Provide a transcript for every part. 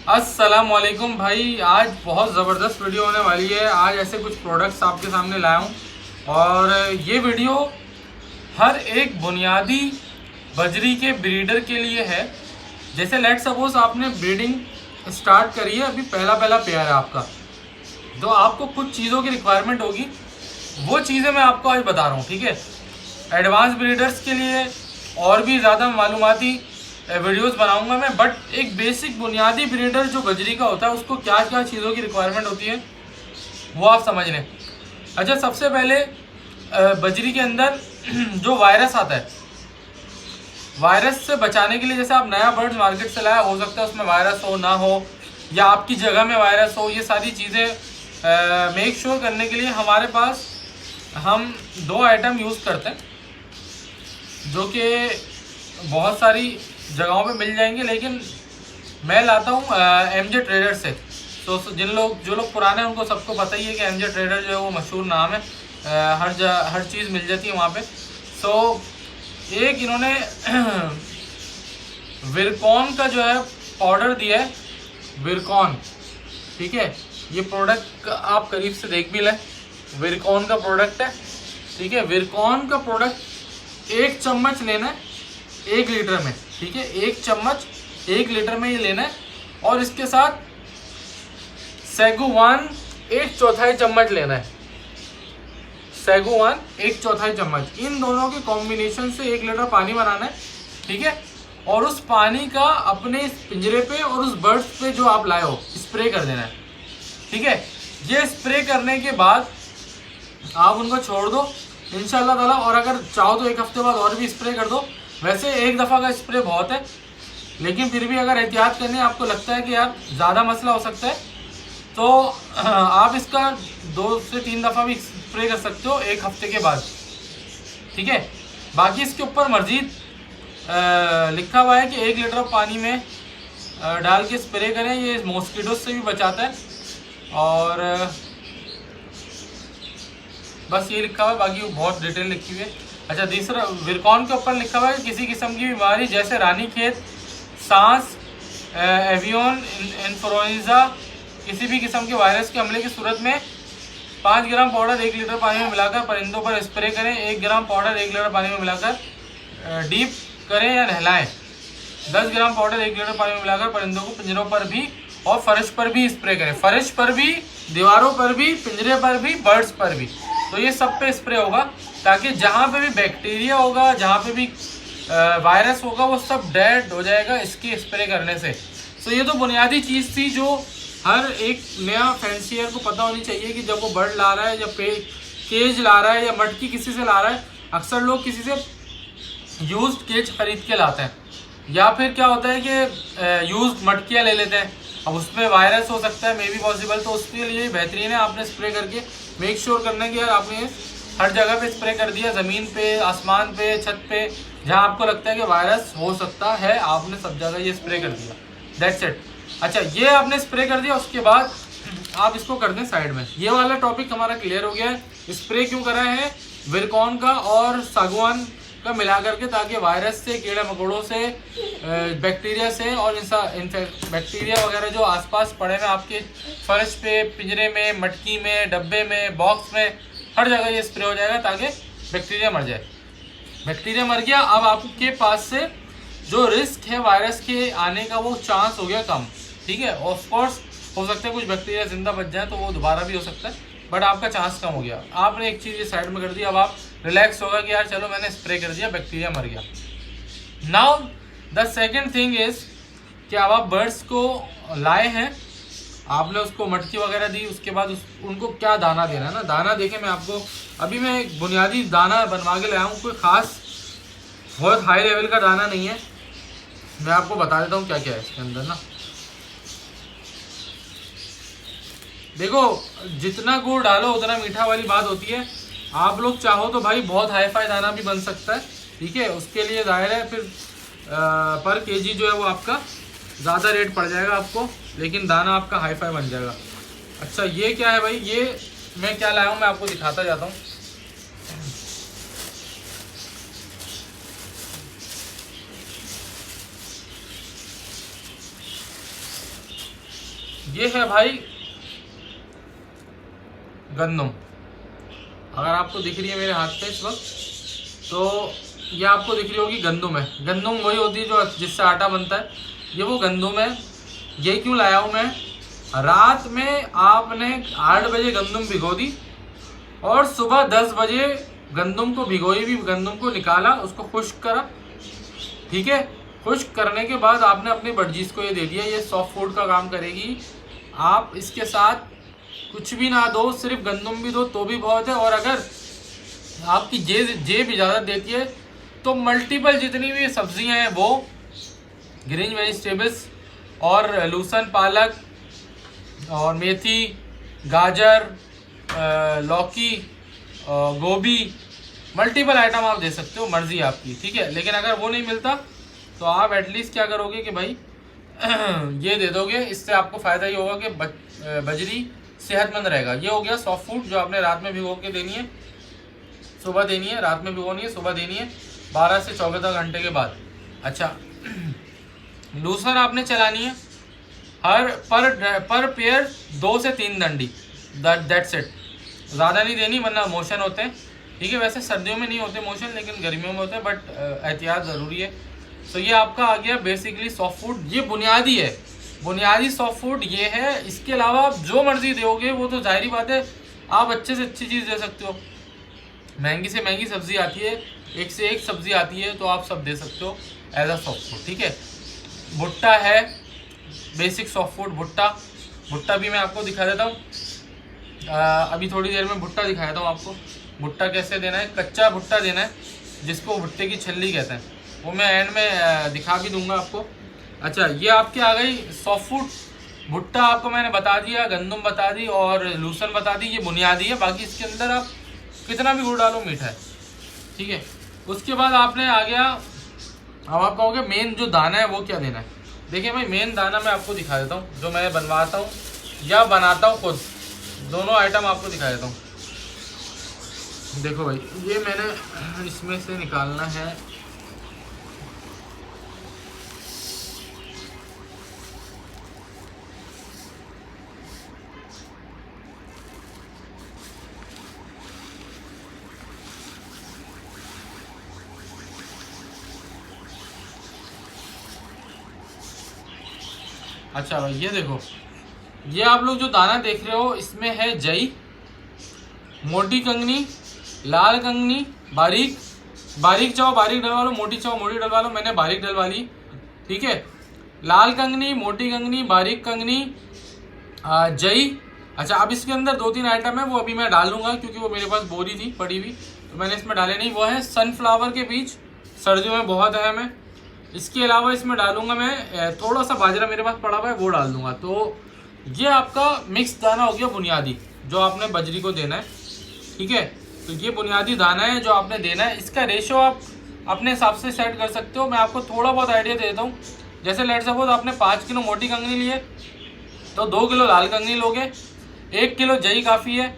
अस्सलाम वालेकुम भाई। आज बहुत ज़बरदस्त वीडियो होने वाली है। आज ऐसे कुछ प्रोडक्ट्स आपके सामने लाया हूँ और ये वीडियो हर एक बुनियादी बजरी के ब्रीडर के लिए है। जैसे लेट सपोज आपने ब्रीडिंग स्टार्ट करी है, अभी पहला पेयर है आपका, तो आपको कुछ चीज़ों की रिक्वायरमेंट होगी। वो चीज़ें मैं आपको आज बता रहा हूँ, ठीक है। एडवांस ब्रीडर्स के लिए और भी ज़्यादा मालूमाती वीडियोस बनाऊंगा मैं, बट एक बेसिक बुनियादी ब्रीडर जो बजरी का होता है उसको क्या क्या चीज़ों की रिक्वायरमेंट होती है वो आप समझ लें। अच्छा, सबसे पहले बजरी के अंदर जो वायरस आता है, वायरस से बचाने के लिए, जैसे आप नया बर्ड्स मार्केट से लाया, हो सकता है उसमें वायरस हो ना हो, या आपकी जगह में वायरस हो, ये सारी चीज़ें मेक श्योर करने के लिए हमारे पास हम दो आइटम यूज़ करते हैं जो कि बहुत सारी जगहों पे मिल जाएंगे, लेकिन मैं लाता हूँ एमजे ट्रेडर से। तो जो लोग पुराने हैं उनको सबको पता ही है कि एमजे ट्रेडर जो है वो मशहूर नाम है। हर चीज़ मिल जाती है वहाँ पे। सो एक इन्होंने विरकॉन का जो है पाउडर दिया है, विरकॉन, ठीक है। ये प्रोडक्ट आप करीब से देख भी लें, विरकॉन का प्रोडक्ट है, ठीक है। विरकॉन का प्रोडक्ट 1 चम्मच लेना है 1 लीटर में, ठीक है। 1 चम्मच 1 लीटर में ये लेना है, और इसके साथ सेगुवान 1/4 चम्मच लेना है। सेगुवान 1/4 चम्मच, इन दोनों के कॉम्बिनेशन से 1 लीटर पानी बनाना है, ठीक है। और उस पानी का अपने पिंजरे पे और उस बर्ड्स पे जो आप लाए हो स्प्रे कर देना है, ठीक है। ये स्प्रे करने के बाद आप उनको छोड़ दो इंशाल्लाह ताला, और अगर चाहो तो 1 हफ्ते बाद और भी स्प्रे कर दो। वैसे एक दफ़ा का स्प्रे बहुत है, लेकिन फिर भी अगर एहतियात करनी है, आपको लगता है कि यार ज़्यादा मसला हो सकता है, तो आप इसका 2 से 3 दफ़ा भी स्प्रे कर सकते हो 1 हफ्ते के बाद, ठीक है। बाकी इसके ऊपर मज़ीद लिखा हुआ है कि 1 लीटर पानी में डाल के स्प्रे करें। ये मॉस्किटो से भी बचाता है, और बस ये लिखा हुआ है, बाकी बहुत डिटेल लिखी हुई है। अच्छा, तीसरा विरकॉन के ऊपर लिखा हुआ है किसी किस्म की बीमारी जैसे रानीखेत, सांस, एवियन इन्फ्लुएंजा, किसी भी किस्म के वायरस के हमले की सूरत में 5 ग्राम पाउडर 1 लीटर पानी में मिलाकर परिंदों पर स्प्रे करें। 1 ग्राम पाउडर 1 लीटर पानी में मिलाकर डीप करें या नहलाएं। 10 ग्राम पाउडर 1 लीटर पानी में मिलाकर परिंदों को पिंजरों पर भी और फर्श पर भी स्प्रे करें। फर्श पर भी, दीवारों पर भी, पिंजरे पर भी, बर्ड्स पर भी, तो ये सब पे स्प्रे होगा, ताकि जहाँ पे भी बैक्टीरिया होगा, जहाँ पे भी वायरस होगा, वो सब डेड हो जाएगा इसके स्प्रे करने से। तो ये तो बुनियादी चीज़ थी जो हर एक नया फैंसियर को पता होनी चाहिए कि जब वो बर्ड ला रहा है, या केज ला रहा है, या मटकी किसी से ला रहा है। अक्सर लोग किसी से यूज्ड केज खरीद के लाते हैं, या फिर क्या होता है कि यूज्ड मटकियाँ ले लेते हैं। अब उसमें वायरस हो सकता है, मे बी पॉसिबल, तो उसके लिए बेहतरीन है आपने स्प्रे करके मेक श्योर करना कि यार आपने हर जगह पे स्प्रे कर दिया, ज़मीन पे, आसमान पे, छत पे, जहाँ आपको लगता है कि वायरस हो सकता है, आपने सब जगह ये स्प्रे कर दिया। That's it. अच्छा, ये आपने स्प्रे कर दिया, उसके बाद आप इसको कर दें साइड में। ये वाला टॉपिक हमारा क्लियर हो गया है। स्प्रे क्यों करा है विरकॉन का और सागवान का मिला करके, ताकि वायरस से, कीड़े मकोड़ों से, बैक्टीरिया से, और बैक्टीरिया वगैरह जो आसपास पड़े हैं आपके फर्श पे, पिंजरे में, मटकी में, डब्बे में, बॉक्स में, हर जगह ये स्प्रे हो जाएगा ताकि बैक्टीरिया मर जाए। बैक्टीरिया मर गया, अब आपके पास से जो रिस्क है वायरस के आने का, वो चांस हो गया कम, ठीक है। ऑफ कोर्स हो सकता है कुछ बैक्टीरिया जिंदा बच जाए, तो वो दोबारा भी हो सकता है, बट आपका चांस कम हो गया। आपने एक चीज़ ये साइड में कर दी, अब आप रिलैक्स होगा कि यार चलो मैंने स्प्रे कर दिया, बैक्टीरिया मर गया। Now the second thing is कि अब आप बर्ड्स को लाए हैं, आपने उसको मटकी वगैरह दी, उसके बाद उनको क्या दाना देना है ना। दाना देखें, मैं आपको अभी मैं एक बुनियादी दाना बनवा के लाया हूँ, कोई ख़ास बहुत हाई लेवल का दाना नहीं है। मैं आपको बता देता हूँ क्या क्या है इसके अंदर ना। देखो, जितना गुड़ डालो उतना मीठा वाली बात होती है। आप लोग चाहो तो भाई बहुत हाई फाई दाना भी बन सकता है, ठीक है। उसके लिए जाहिर है फिर पर केजी जो है वो आपका ज़्यादा रेट पड़ जाएगा आपको, लेकिन दाना आपका हाई फाई बन जाएगा। अच्छा, ये क्या है भाई, ये मैं क्या लाया हूँ मैं आपको दिखाता जाता हूँ। ये है भाई गंदम। अगर आपको दिख रही है मेरे हाथ पे इस वक्त, तो ये आपको दिख रही होगी गंदम है। गंदम वही होती है जो जिससे आटा बनता है, ये वो गंदम है। ये क्यों लाया हूँ मैं, रात में आपने 8 बजे गंदम भिगो दी और सुबह 10 बजे गंदम को भिगोई भी गंदम को निकाला, उसको खुश्क करा, ठीक है। खुश्क करने के बाद आपने अपनी बर्जीज को ये दे दिया, ये सॉफ्ट फूड का काम करेगी। आप इसके साथ कुछ भी ना दो, सिर्फ गंदम भी दो तो भी बहुत है। और अगर आपकी जेब इजाज़त देती है तो मल्टीपल जितनी भी सब्जियां हैं वो ग्रीन वेजिटेबल्स और लहसुन, पालक और मेथी, गाजर, लौकी, गोभी, मल्टीपल आइटम आप दे सकते हो, मर्जी आपकी, ठीक है। लेकिन अगर वो नहीं मिलता तो आप एटलीस्ट क्या करोगे कि भाई ये दे दोगे। इससे आपको फ़ायदा ये होगा कि बजरी सेहतमंद रहेगा। ये हो गया सॉफ्ट फूड जो आपने रात में भिगो के देनी है, सुबह देनी है, रात में भिगोनी है, सुबह देनी है 12 से 14 घंटे के बाद। अच्छा, लूसर आपने चलानी है हर पर पेयर 2 से 3 डंडी, दैट्स इट। ज़्यादा नहीं देनी वरना मोशन होते हैं, ठीक है। वैसे सर्दियों में नहीं होते मोशन, लेकिन गर्मियों में होते हैं, बट एहतियात ज़रूरी है। तो ये आपका आ गया बेसिकली सॉफ्ट फूड। ये बुनियादी है, बुनियादी सॉफ्ट फूड ये है। इसके अलावा आप जो मर्जी दोगे वो तो जाहिर बात है आप अच्छे से अच्छी चीज़ दे सकते हो। महंगी से महंगी सब्ज़ी आती है, एक से एक सब्ज़ी आती है, तो आप सब दे सकते हो एज अ सॉफ्ट फूड, ठीक है। भुट्टा है बेसिक सॉफ्ट फूड। भुट्टा भी मैं आपको दिखा देता हूँ। अभी थोड़ी देर में भुट्टा दिखाता हूँ आपको। भुट्टा कैसे देना है, कच्चा भुट्टा देना है जिसको भुट्टे की छल्ली कहते हैं, वो मैं एंड में दिखा भी दूंगा आपको। अच्छा, ये आपके आ गई सॉफ्ट फूड। भुट्टा आपको मैंने बता दिया, गंदम बता दी और लूसन बता दी, ये बुनियादी है। बाकी इसके अंदर आप कितना भी गुड़ डालो मीठा है, ठीक है। उसके बाद आपने आ गया, अब आप कहोगे मेन जो दाना है वो क्या देना है। देखिए भाई, मेन दाना मैं आपको दिखा देता हूँ, जो मैं बनवाता हूँ या बनाता हूँ खुद, दोनों आइटम आपको दिखा देता हूँ। देखो भाई, ये मैंने इसमें से निकालना है अच्छा भाई, ये देखो, ये आप लोग जो दाना देख रहे हो इसमें है जई, मोटी कंगनी, लाल कंगनी, बारीक चाहो बारीक डलवा लो, मोटी चाहो मोटी डलवा लो। मैंने बारीक डलवा ली, ठीक है। लाल कंगनी, मोटी कंगनी, बारीक कंगनी, जई। अच्छा, अब इसके अंदर 2-3 आइटम है, वो अभी मैं डालूंगा क्योंकि वो मेरे पास बोरी थी पड़ी हुई, तो मैंने इसमें डाले नहीं। वो है सनफ्लावर के बीज, सर्दियों में बहुत अहम है। इसके अलावा इसमें डालूंगा मैं थोड़ा सा बाजरा, मेरे पास पड़ा हुआ है, वो डाल दूंगा। तो ये आपका मिक्स दाना हो गया बुनियादी, जो आपने बजरी को देना है, ठीक है। तो ये बुनियादी दाना है जो आपने देना है। इसका रेशो आप अपने हिसाब से सेट कर सकते हो। मैं आपको थोड़ा बहुत आइडिया देता हूँ। जैसे लेट सपोज आपने 5 किलो मोटी कंगनी लिए तो 2 किलो लाल कंगनी लोगे, 1 किलो जई काफ़ी है,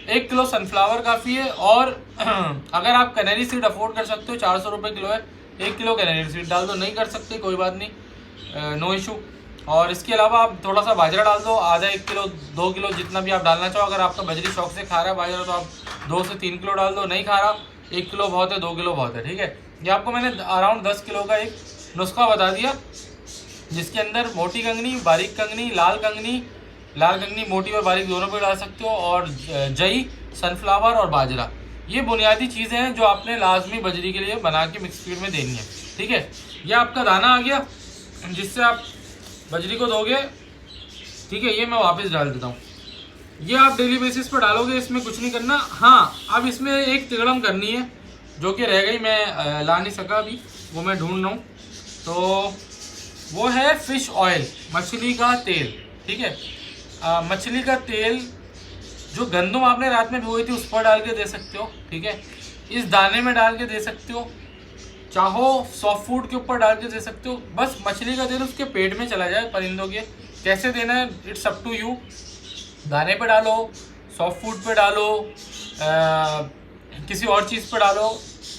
1 किलो सनफ्लावर काफ़ी है। और अगर आप कैनरी सीड अफोर्ड कर सकते हो, 400 रुपये किलो है, 1 किलो कैनरी सीड डाल दो। नहीं कर सकते कोई बात नहीं, नो इशू। और इसके अलावा आप थोड़ा सा बाजरा डाल दो, आधा 1 किलो 2 किलो जितना भी आप डालना चाहो। अगर आपका बजरी शौक से खा रहा है बाजरा तो आप 2 से 3 किलो डाल दो, नहीं खा रहा 1 किलो बहुत है, 2 किलो बहुत है, ठीक है। ये आपको मैंने अराउंड 10 किलो का एक नुस्खा बता दिया, जिसके अंदर मोटी कंगनी, बारीक कंगनी, लाल कंगनी मोटी और बारीक दोनों पे डाल सकते हो, और जई, सनफ्लावर और बाजरा। ये बुनियादी चीज़ें हैं जो आपने लाजमी बजरी के लिए बना के मिक्स फीड में देनी है, ठीक है। ये आपका दाना आ गया जिससे आप बजरी को दोगे, ठीक है। ये मैं वापस डाल देता हूँ। ये आप डेली बेसिस पर डालोगे, इसमें कुछ नहीं करना। हाँ, अब इसमें एक तिगड़म करनी है जो कि रह गई, मैं ला नहीं सका अभी, वो मैं ढूंढ रहा हूँ। तो वो है फिश ऑयल, मछली का तेल, ठीक है। मछली का तेल जो गंदम आपने रात में भिगोई थी उस पर डाल के दे सकते हो, ठीक है। इस दाने में डाल के दे सकते हो, चाहो सॉफ्ट फूड के ऊपर डाल के दे सकते हो। बस मछली का तेल उसके पेट में चला जाए परिंदों के। कैसे देना है इट्स अप टू यू। दाने पे डालो, सॉफ्ट फूड पे डालो, किसी और चीज़ पे डालो,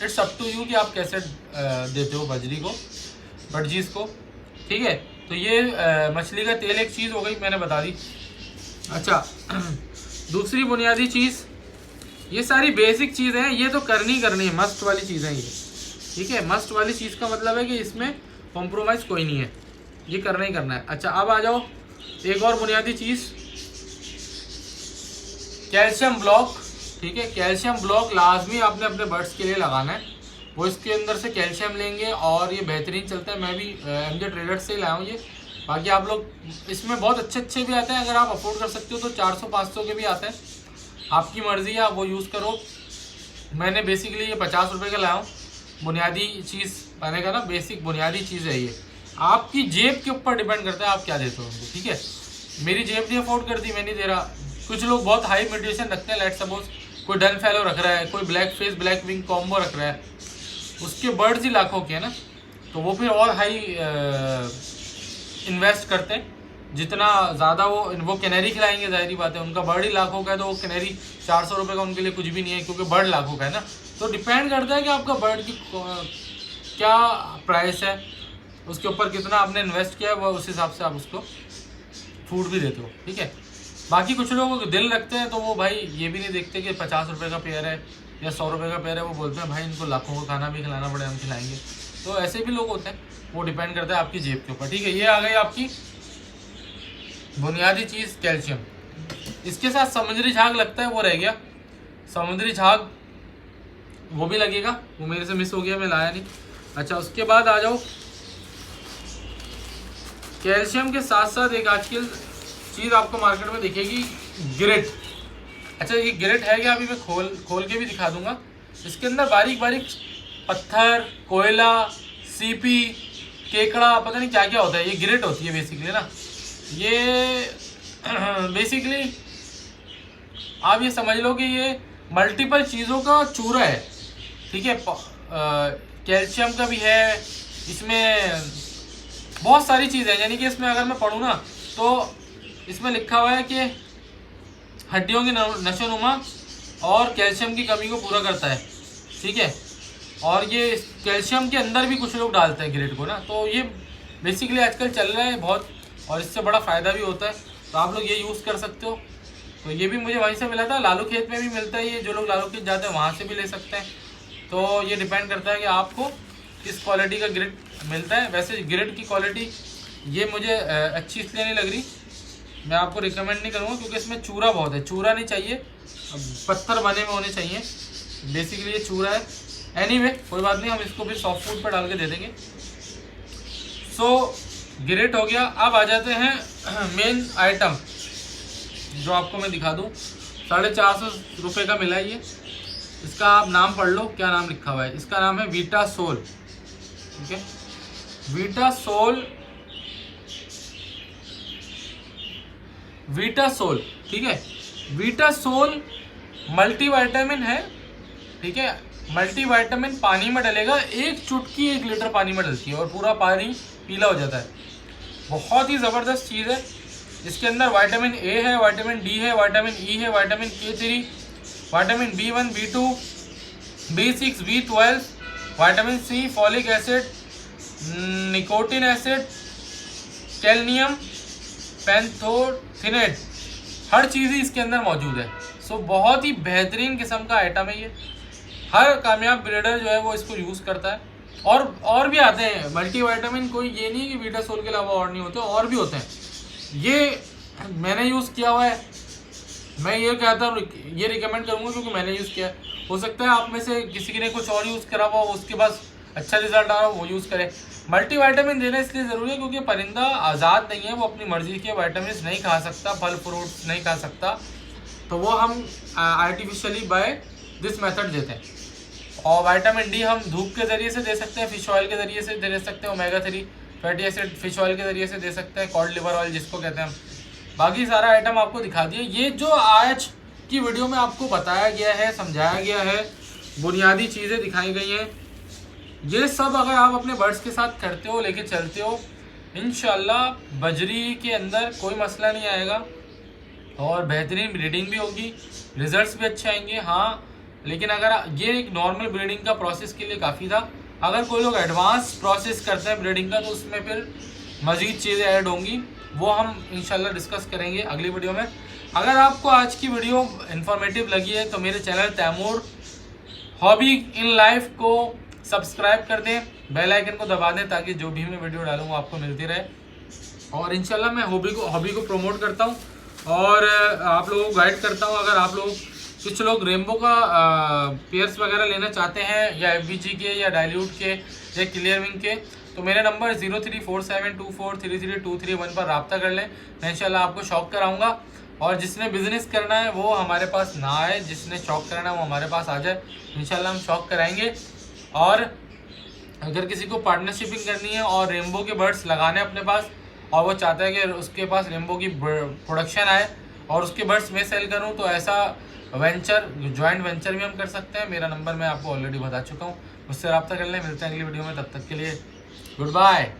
इट्स अप टू यू कि आप कैसे देते हो बजरीज को, ठीक है। तो ये मछली का तेल एक चीज़ हो गई, मैंने बता दी। अच्छा दूसरी बुनियादी चीज़, ये सारी बेसिक चीज़ें हैं, ये तो करनी है, मस्ट वाली चीज़ें ये, ठीक है। मस्ट वाली चीज़ का मतलब है कि इसमें कॉम्प्रोमाइज़ कोई नहीं है, ये करना ही करना है। अच्छा अब आ जाओ एक और बुनियादी चीज़, कैल्शियम ब्लॉक, ठीक है। कैल्शियम ब्लॉक लाजमी आपने अपने बर्ड्स के लिए लगाना है, वो इसके अंदर से कैल्शियम लेंगे और ये बेहतरीन चलता है। मैं भी MJ ट्रेडर्स से लाया हूँ ये। बाकी आप लोग इसमें बहुत अच्छे भी आते हैं, अगर आप अफोर्ड कर सकते हो तो 400-500 के भी आते हैं, आपकी मर्ज़ी है, आप वो यूज़ करो। मैंने बेसिकली ये 50 रुपये का लाया हूँ। बुनियादी चीज़ मैंने कहा ना, बेसिक बुनियादी चीज़ है ये, आपकी जेब के ऊपर डिपेंड करता है आप क्या देते हो उनको, ठीक है। मेरी जेब नहीं अफोर्ड करती, मैं नहीं दे रहा। कुछ लोग बहुत हाई मेडिटेशन रखते हैं, लेट सपोज कोई डन फेलो रख रहा है, कोई black face black wing combo रख रहा है, उसके बर्ड्स ही लाखों के हैं ना, तो वो फिर और हाई इन्वेस्ट करते हैं। जितना ज़्यादा वो कैनरी खिलाएंगे, जाहिर बात है, उनका बर्ड ही लाखों का है, तो वो कैनरी 400 रुपये का उनके लिए कुछ भी नहीं है, क्योंकि बर्ड लाखों का है ना। तो डिपेंड करता है कि आपका बर्ड की क्या प्राइस है, उसके ऊपर कितना आपने इन्वेस्ट किया है, वो उस हिसाब से आप उसको फूड भी देते हो, ठीक है। बाकी कुछ लोग दिल रखते हैं, तो वो भाई ये भी नहीं देखते कि 50 रुपये का पेयर है या 100 रुपये का पेयर है, वो बोलते हैं भाई इनको लाखों का खाना भी खिलाना पड़े, हम खिलाएंगे। तो ऐसे भी लोग होते हैं, वो डिपेंड करता है आपकी जेब के ऊपर, ठीक है। ये आ गई आपकी बुनियादी चीज़ कैल्शियम। इसके साथ समुद्री झाग लगता है, वो रह गया समुद्री झाग, वो भी लगेगा, वो मेरे से मिस हो गया, मैं लाया नहीं। अच्छा उसके बाद आ जाओ, कैल्शियम के साथ साथ एक आजकल चीज़ आपको मार्केट में दिखेगी, ग्रिट। अच्छा ये ग्रिट है क्या, अभी मैं खोल के भी दिखा दूंगा। इसके अंदर बारीक बारीक पत्थर, कोयला, सीपी, केकड़ा, पता नहीं क्या क्या होता है, ये ग्रिट होती है बेसिकली ना। ये बेसिकली आप ये समझ लो कि ये मल्टीपल चीज़ों का चूरा है, ठीक है। कैल्शियम का भी है, इसमें बहुत सारी चीज़ें हैं, यानी कि इसमें अगर मैं पढ़ूँ ना तो इसमें लिखा हुआ है कि हड्डियों की नशोनुमा और कैल्शियम की कमी को पूरा करता है, ठीक है। और ये कैल्शियम के अंदर भी कुछ लोग डालते हैं ग्रिट को ना, तो ये बेसिकली आजकल चल रहा है बहुत, और इससे बड़ा फ़ायदा भी होता है, तो आप लोग ये यूज़ कर सकते हो। तो ये भी मुझे वहीं से मिला था, लालू खेत में भी मिलता है ये, जो लोग लालू खेत जाते हैं वहाँ से भी ले सकते हैं। तो ये डिपेंड करता है कि आपको किस क्वालिटी का ग्रिट मिलता है। वैसे ग्रिट की क्वालिटी ये मुझे अच्छी इसलिए नहीं लग रही, मैं आपको रिकमेंड नहीं करूँगा, क्योंकि इसमें चूरा बहुत है। चूरा नहीं चाहिए, पत्थर बने हुए होने चाहिए, बेसिकली ये चूरा है। एनीवे कोई बात नहीं, हम इसको भी सॉफ्ट फूड पर डाल के दे देंगे। सो ग्रेट हो गया। अब आ जाते हैं मेन आइटम, जो आपको मैं दिखा दूँ। 450 रुपये का मिला ये, इसका आप नाम पढ़ लो, क्या नाम लिखा हुआ है, इसका नाम है वीटा सोल, ठीक है। वीटा सोल, वीटा सोल, ठीक है। वीटा सोल मल्टीविटामिन है, ठीक है। मल्टीविटामिन पानी में डलेगा, एक चुटकी 1 लीटर पानी में डलती है और पूरा पानी पीला हो जाता है। बहुत ही ज़बरदस्त चीज़ है। इसके अंदर विटामिन ए है, विटामिन डी है, विटामिन ई है, vitamin K3, vitamin B1, B2, B6, B12, vitamin C, folic acid, nicotinic acid, calcium, pantothenate, हर चीज़ ही इसके अंदर मौजूद है। सो बहुत ही बेहतरीन किस्म का आइटम है ये। हर कामयाब ब्रीडर जो है वो इसको यूज़ करता है। और भी आते हैं मल्टीविटामिन, कोई ये नहीं कि वीटा सोल के अलावा और नहीं होते, और भी होते हैं। ये मैंने यूज़ किया हुआ है, मैं ये कहता हूँ, ये रिकमेंड करूँगा क्योंकि मैंने यूज़ किया है। हो सकता है आप में से किसी ने कुछ और यूज़ करा हुआ, उसके पास अच्छा रिजल्ट आ रहा हो, वो यूज़ करें। मल्टीविटामिन देना इसलिए ज़रूरी है क्योंकि परिंदा आज़ाद नहीं है, वो अपनी मर्ज़ी के विटामिन नहीं खा सकता, फल फ्रूट नहीं खा सकता, तो वो हम आर्टिफिशियली बाय दिस मेथड देते हैं। और विटामिन डी हम धूप के ज़रिए से दे सकते हैं, फिश ऑयल के ज़रिए से दे सकते हैं, omega 3 fatty acid fish oil के ज़रिए से दे सकते हैं, कॉड लिवर ऑयल जिसको कहते हैं। बाकी सारा आइटम आपको दिखा दिया। ये जो आज की वीडियो में आपको बताया गया है, समझाया गया है, बुनियादी चीज़ें दिखाई गई हैं, ये सब अगर आप अपने बर्ड्स के साथ करते हो, लेके चलते हो, इंशाल्लाह बजरी के अंदर कोई मसला नहीं आएगा और बेहतरीन ब्रीडिंग भी होगी, रिजल्ट्स भी अच्छे आएंगे। हाँ, लेकिन अगर ये एक नॉर्मल ब्रीडिंग का प्रोसेस के लिए काफ़ी था। अगर कोई लोग एडवांस प्रोसेस करते हैं ब्रीडिंग का, तो उसमें फिर मज़ीद चीज़ें ऐड होंगी, वो हम इंशाल्लाह डिस्कस करेंगे अगली वीडियो में। अगर आपको आज की वीडियो इन्फॉर्मेटिव लगी है तो मेरे channel Taimur hobby in life को सब्सक्राइब कर दें, बेल आइकन को दबा दें, ताकि जो भी मैं वीडियो डालूँ आपको मिलती रहे। और इंशाल्लाह मैं हॉबी को प्रमोट करता हूँ और आप लोगों को गाइड करता हूँ। अगर आप लोग कुछ लोग रेनबो का पेयर्स वगैरह लेना चाहते हैं, या FBG के, या डाइल्यूट के, या क्लियर विंग के, तो मेरे नंबर 034724332331 पर रब्ता कर लें। मैं इंशाल्लाह आपको शौक कराऊंगा। और जिसने बिजनेस करना है वो हमारे पास ना आए, जिसने शौक कराना है वो हमारे पास आ जाए, इंशाल्लाह हम शौक कराएंगे। और अगर किसी को पार्टनरशिपिंग करनी है और रेनबो के बर्ड्स लगाने अपने पास, और वो चाहता है कि उसके पास रेनबो की प्रोडक्शन आए और उसके बर्ड्स मैं सेल करूं, तो ऐसा वेंचर, जॉइंट वेंचर भी हम कर सकते हैं। मेरा नंबर मैं आपको ऑलरेडी बता चुका हूं, मुझसे रब्ता कर लें। मिलते हैं अगली वीडियो में, तब तक के लिए गुड बाय।